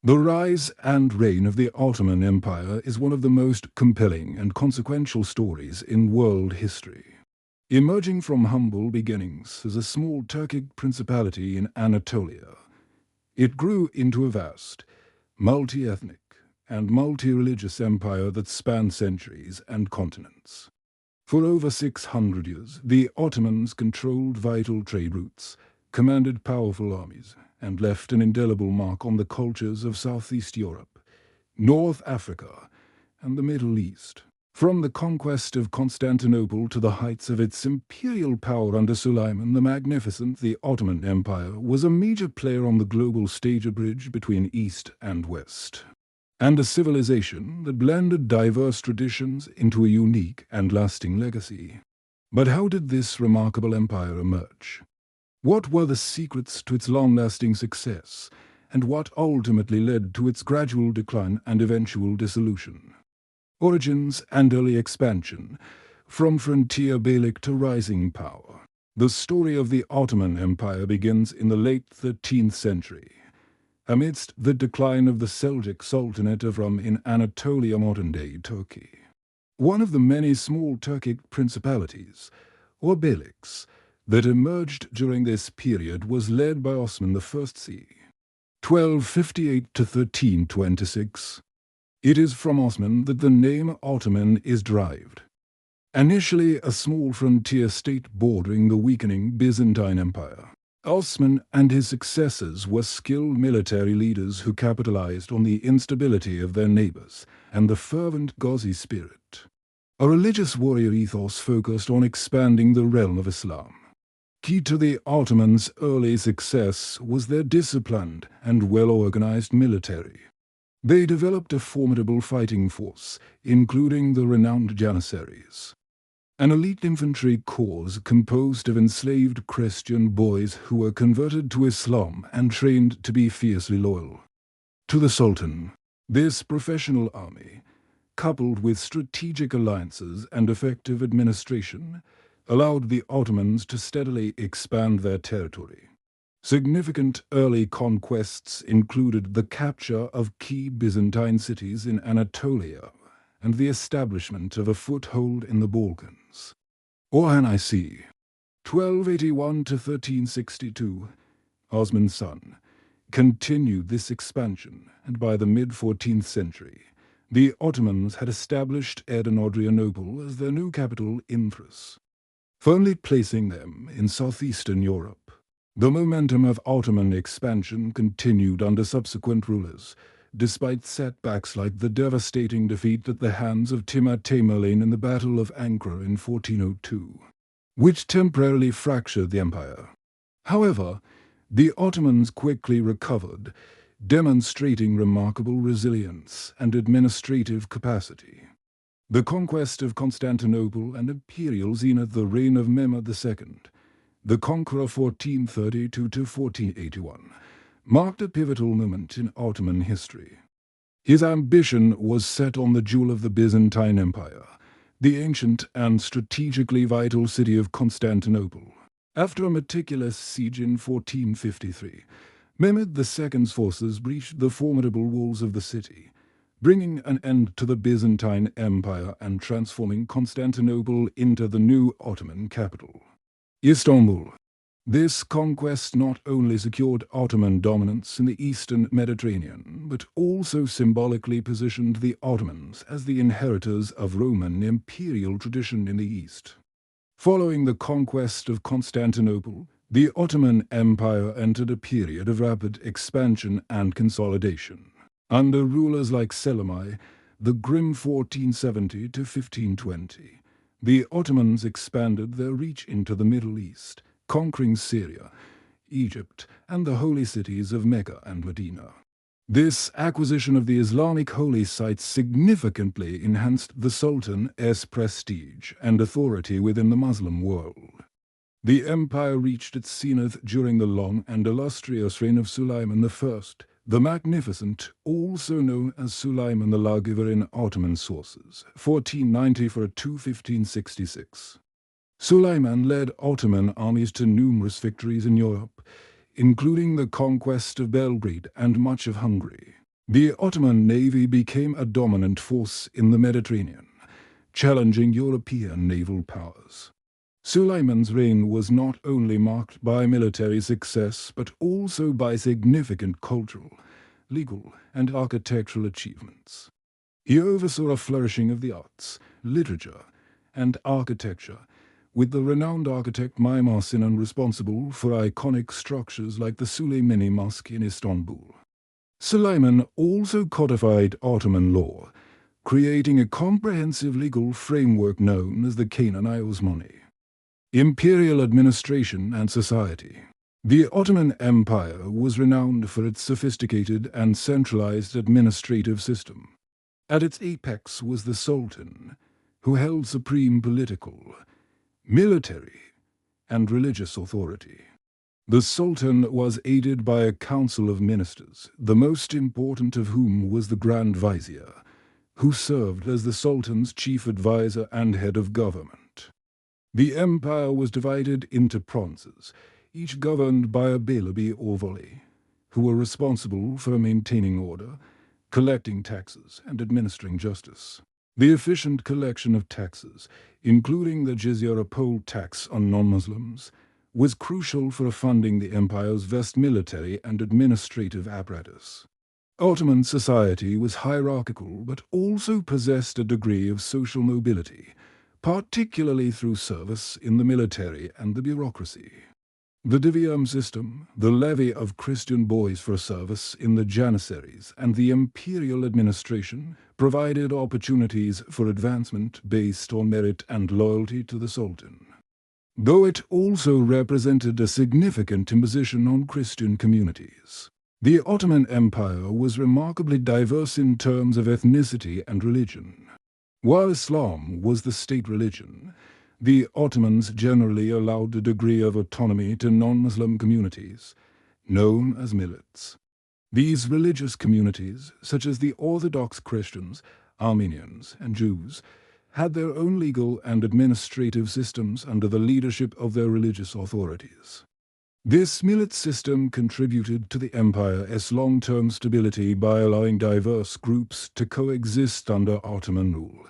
The rise and reign of the Ottoman Empire is one of the most compelling and consequential stories in world history. Emerging from humble beginnings as a small Turkic principality in Anatolia, it grew into a vast, multi-ethnic, and multi-religious empire that spanned centuries and continents. For over 600 years, the Ottomans controlled vital trade routes, commanded powerful armies, and left an indelible mark on the cultures of Southeast Europe, North Africa, and the Middle East. From the conquest of Constantinople to the heights of its imperial power under Suleiman the Magnificent, the Ottoman Empire was a major player on the global stage, a bridge between East and West, and a civilization that blended diverse traditions into a unique and lasting legacy. But how did this remarkable empire emerge? What were the secrets to its long-lasting success, and what ultimately led to its gradual decline and eventual dissolution? Origins and early expansion, from frontier beylik to rising power. The story of the Ottoman Empire begins in the late 13th century, amidst the decline of the Seljuk Sultanate of Rum in Anatolia, modern-day Turkey. One of the many small Turkic principalities, or beyliks, that emerged during this period was led by Osman I c. 1258 to 1326. It is from Osman that the name Ottoman is derived. Initially a small frontier state bordering the weakening Byzantine Empire, Osman and his successors were skilled military leaders who capitalized on the instability of their neighbors and the fervent Ghazi spirit. A religious warrior ethos focused on expanding the realm of Islam. Key to the Ottomans' early success was their disciplined and well-organized military. They developed a formidable fighting force, including the renowned Janissaries, an elite infantry corps composed of enslaved Christian boys who were converted to Islam and trained to be fiercely loyal to the Sultan. This professional army, coupled with strategic alliances and effective administration, allowed the Ottomans to steadily expand their territory. Significant early conquests included the capture of key Byzantine cities in Anatolia and the establishment of a foothold in the Balkans. Orhan c. 1281 to 1362, Osman's son, continued this expansion, and by the mid-14th century, the Ottomans had established Adrianople as their new capital in Thrace, firmly placing them in southeastern Europe. The momentum of Ottoman expansion continued under subsequent rulers, despite setbacks like the devastating defeat at the hands of Timur Tamerlane in the Battle of Ankara in 1402, which temporarily fractured the empire. However, the Ottomans quickly recovered, demonstrating remarkable resilience and administrative capacity. The conquest of Constantinople and imperial zenith, the reign of Mehmed II, the Conqueror 1432 to 1481, marked a pivotal moment in Ottoman history. His ambition was set on the jewel of the Byzantine Empire, the ancient and strategically vital city of Constantinople. After a meticulous siege in 1453, Mehmed II's forces breached the formidable walls of the city, bringing an end to the Byzantine Empire and transforming Constantinople into the new Ottoman capital, Istanbul. This conquest not only secured Ottoman dominance in the eastern Mediterranean, but also symbolically positioned the Ottomans as the inheritors of Roman imperial tradition in the East. Following the conquest of Constantinople, the Ottoman Empire entered a period of rapid expansion and consolidation. Under rulers like Selimay, the grim 1470 to 1520, the Ottomans expanded their reach into the Middle East, conquering Syria, Egypt, and the holy cities of Mecca and Medina. This acquisition of the Islamic holy sites significantly enhanced the Sultan's prestige and authority within the Muslim world. The empire reached its zenith during the long and illustrious reign of Suleiman I, the Magnificent, also known as Suleiman the Lawgiver in Ottoman sources, 1490–1566. Suleiman led Ottoman armies to numerous victories in Europe, including the conquest of Belgrade and much of Hungary. The Ottoman navy became a dominant force in the Mediterranean, challenging European naval powers. Suleiman's reign was not only marked by military success but also by significant cultural, legal, and architectural achievements. He oversaw a flourishing of the arts, literature, and architecture, with the renowned architect Mehmed II responsible for iconic structures like the Suleimani Mosque in Istanbul. Suleiman also codified Ottoman law, creating a comprehensive legal framework known as the Kanuni. Imperial administration and society. The Ottoman Empire was renowned for its sophisticated and centralized administrative system. At its apex was the Sultan, who held supreme political, military, and religious authority. The Sultan was aided by a council of ministers, the most important of whom was the Grand Vizier, who served as the Sultan's chief advisor and head of government. The empire was divided into provinces, each governed by a beylerbey or vali, who were responsible for maintaining order, collecting taxes, and administering justice. The efficient collection of taxes, including the jizya or poll tax on non-Muslims, was crucial for funding the empire's vast military and administrative apparatus. Ottoman society was hierarchical but also possessed a degree of social mobility, particularly through service in the military and the bureaucracy. The divyam system, the levy of Christian boys for service in the Janissaries, and the imperial administration provided opportunities for advancement based on merit and loyalty to the Sultan. Though it also represented a significant imposition on Christian communities. The Ottoman Empire was remarkably diverse in terms of ethnicity and religion. While Islam was the state religion, the Ottomans generally allowed a degree of autonomy to non-Muslim communities, known as millets. These religious communities, such as the Orthodox Christians, Armenians, and Jews, had their own legal and administrative systems under the leadership of their religious authorities. This millet system contributed to the empire's long-term stability by allowing diverse groups to coexist under Ottoman rule,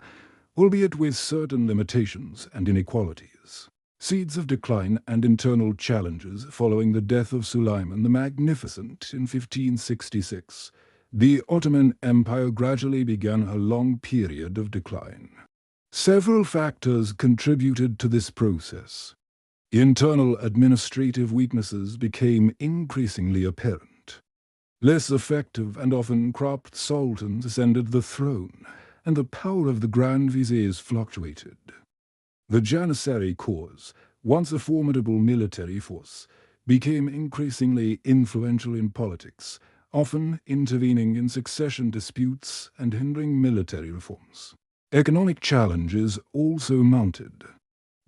albeit with certain limitations and inequalities. Seeds of decline and internal challenges following the death of Suleiman the Magnificent in 1566, the Ottoman Empire gradually began a long period of decline. Several factors contributed to this process. Internal administrative weaknesses became increasingly apparent. Less effective and often corrupt sultans ascended the throne, and the power of the Grand Viziers fluctuated. The Janissary corps, once a formidable military force, became increasingly influential in politics, often intervening in succession disputes and hindering military reforms. Economic challenges also mounted.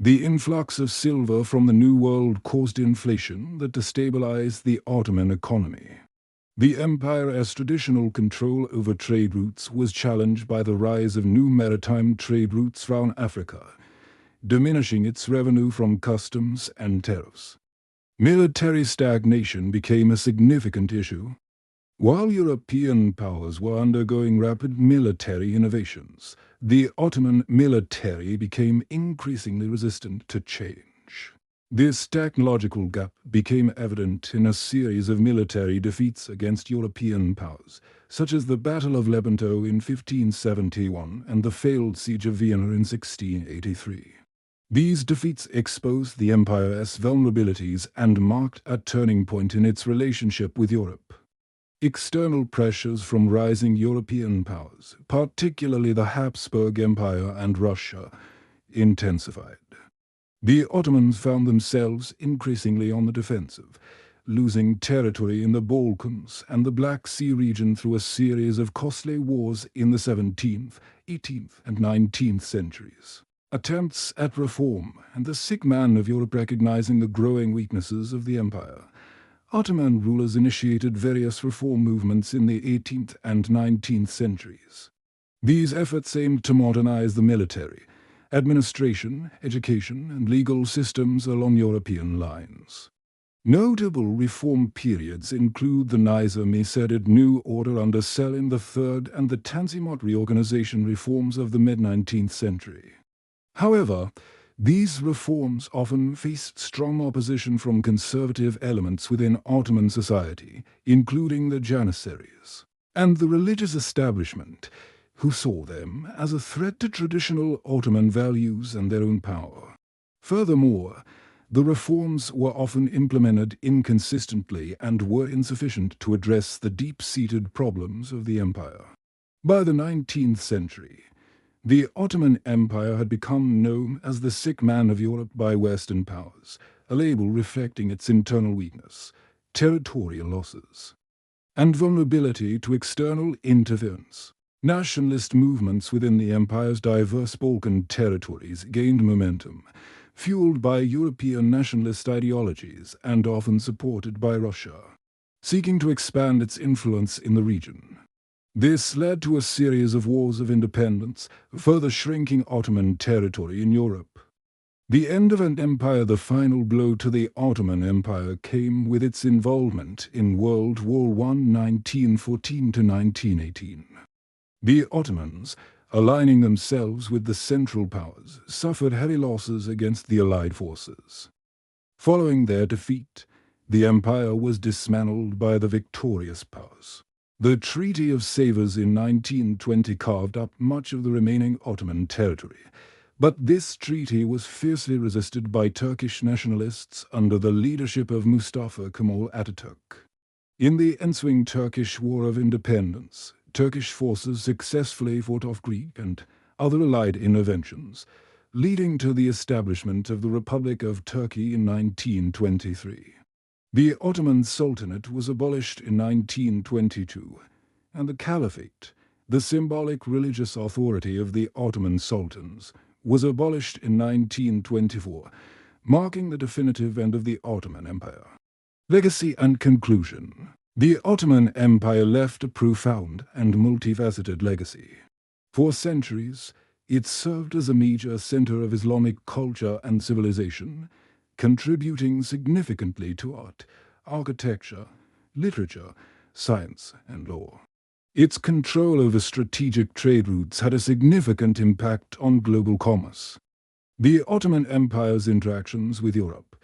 The influx of silver from the New World caused inflation that destabilized the Ottoman economy. The empire's traditional control over trade routes was challenged by the rise of new maritime trade routes around Africa, diminishing its revenue from customs and tariffs. Military stagnation became a significant issue. While European powers were undergoing rapid military innovations, the Ottoman military became increasingly resistant to change. This technological gap became evident in a series of military defeats against European powers, such as the Battle of Lepanto in 1571 and the failed Siege of Vienna in 1683. These defeats exposed the empire's vulnerabilities and marked a turning point in its relationship with Europe. External pressures from rising European powers, particularly the Habsburg Empire and Russia, intensified. The Ottomans found themselves increasingly on the defensive, losing territory in the Balkans and the Black Sea region through a series of costly wars in the 17th, 18th, and 19th centuries. Attempts at reform and the sick man of Europe recognizing the growing weaknesses of the empire. Ottoman rulers initiated various reform movements in the 18th and 19th centuries. These efforts aimed to modernize the military, administration, education, and legal systems along European lines. Notable reform periods include the Nizam-Sasid New Order under Selim III and the Tanzimat reorganization reforms of the mid-19th century. However, these reforms often faced strong opposition from conservative elements within Ottoman society, including the Janissaries, and the religious establishment, who saw them as a threat to traditional Ottoman values and their own power. Furthermore, the reforms were often implemented inconsistently and were insufficient to address the deep-seated problems of the empire. By the 19th century, the Ottoman Empire had become known as the sick man of Europe by Western powers, a label reflecting its internal weakness, territorial losses, and vulnerability to external interference. Nationalist movements within the empire's diverse Balkan territories gained momentum, fueled by European nationalist ideologies and often supported by Russia, seeking to expand its influence in the region. This led to a series of wars of independence, further shrinking Ottoman territory in Europe. The end of an empire, the final blow to the Ottoman Empire, came with its involvement in World War I 1914–1918. The Ottomans, aligning themselves with the Central Powers, suffered heavy losses against the Allied forces. Following their defeat, the empire was dismantled by the victorious powers. The Treaty of Sevres in 1920 carved up much of the remaining Ottoman territory, but this treaty was fiercely resisted by Turkish nationalists under the leadership of Mustafa Kemal Atatürk. In the ensuing Turkish War of Independence, Turkish forces successfully fought off Greek and other allied interventions, leading to the establishment of the Republic of Turkey in 1923. The Ottoman Sultanate was abolished in 1922, and the Caliphate, the symbolic religious authority of the Ottoman sultans, was abolished in 1924, marking the definitive end of the Ottoman Empire. Legacy and conclusion. The Ottoman Empire left a profound and multifaceted legacy. For centuries, it served as a major center of Islamic culture and civilization, contributing significantly to art, architecture, literature, science, and law. Its control over strategic trade routes had a significant impact on global commerce. The Ottoman Empire's interactions with Europe,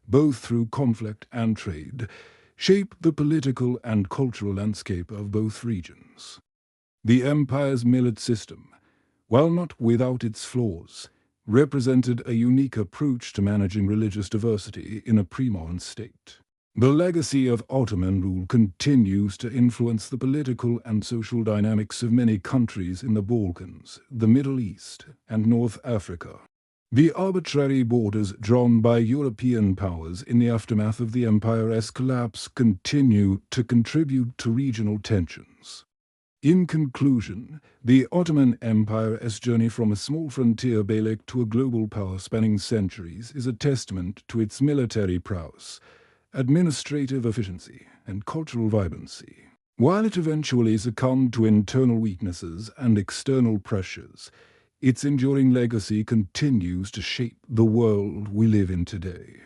both through conflict and trade, shaped the political and cultural landscape of both regions. The empire's millet system, while not without its flaws, represented a unique approach to managing religious diversity in a pre-modern state. The legacy of Ottoman rule continues to influence the political and social dynamics of many countries in the Balkans, the Middle East, and North Africa. The arbitrary borders drawn by European powers in the aftermath of the empire's collapse continue to contribute to regional tensions. In conclusion, the Ottoman Empire's journey from a small frontier beylik to a global power spanning centuries is a testament to its military prowess, administrative efficiency, and cultural vibrancy. While it eventually succumbed to internal weaknesses and external pressures, its enduring legacy continues to shape the world we live in today.